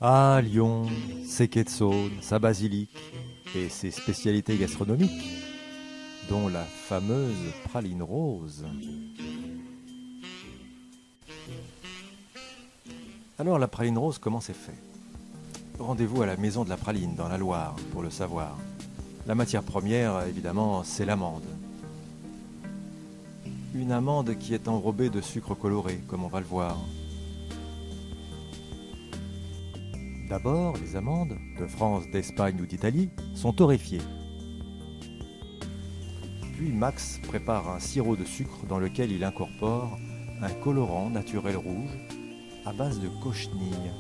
Ah, Lyon, ses quais de Saône, sa basilique et ses spécialités gastronomiques, dont la fameuse praline rose. Alors, la praline rose, comment c'est fait? Rendez-vous à la maison de la praline, dans la Loire, pour le savoir. La matière première, évidemment, c'est l'amande. Une amande qui est enrobée de sucre coloré, comme on va le voir. D'abord, les amandes, de France, d'Espagne ou d'Italie, sont torréfiées. Puis Max prépare un sirop de sucre dans lequel il incorpore un colorant naturel rouge à base de cochenille.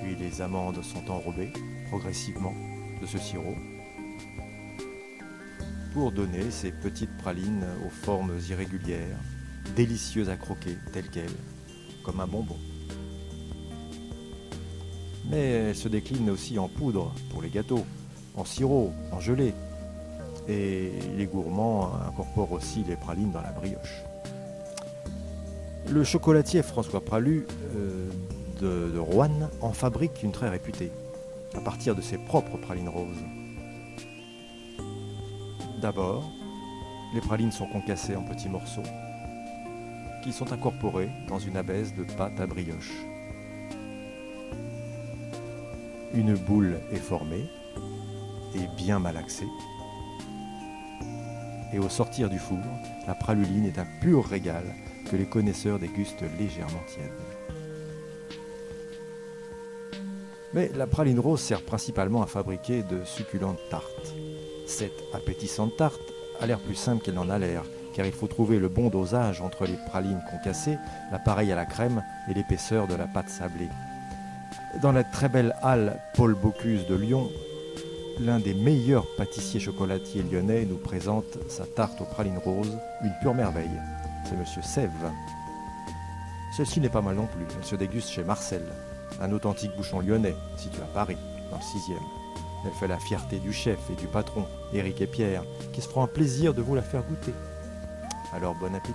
Puis les amandes sont enrobées progressivement de ce sirop pour donner ces petites pralines aux formes irrégulières, délicieuses à croquer telles quelles, comme un bonbon. Mais elles se déclinent aussi en poudre pour les gâteaux, en sirop, en gelée. Et les gourmands incorporent aussi les pralines dans la brioche. Le chocolatier François Pralu de Roanne en fabrique une très réputée, à partir de ses propres pralines roses. D'abord, les pralines sont concassées en petits morceaux, qui sont incorporés dans une abaisse de pâte à brioche. Une boule est formée et bien malaxée. Et au sortir du four, la praluline est un pur régal que les connaisseurs dégustent légèrement tiède. Mais la praline rose sert principalement à fabriquer de succulentes tartes. Cette appétissante tarte a l'air plus simple qu'elle n'en a l'air, car il faut trouver le bon dosage entre les pralines concassées, l'appareil à la crème et l'épaisseur de la pâte sablée. Dans la très belle halle Paul Bocuse de Lyon, l'un des meilleurs pâtissiers chocolatiers lyonnais nous présente sa tarte aux pralines roses, une pure merveille. C'est Monsieur Sève. Celle-ci n'est pas mal non plus, elle se déguste chez Marcel, un authentique bouchon lyonnais, situé à Paris, dans le 6e. Elle fait la fierté du chef et du patron, Éric et Pierre, qui se feront un plaisir de vous la faire goûter. Alors bon appétit!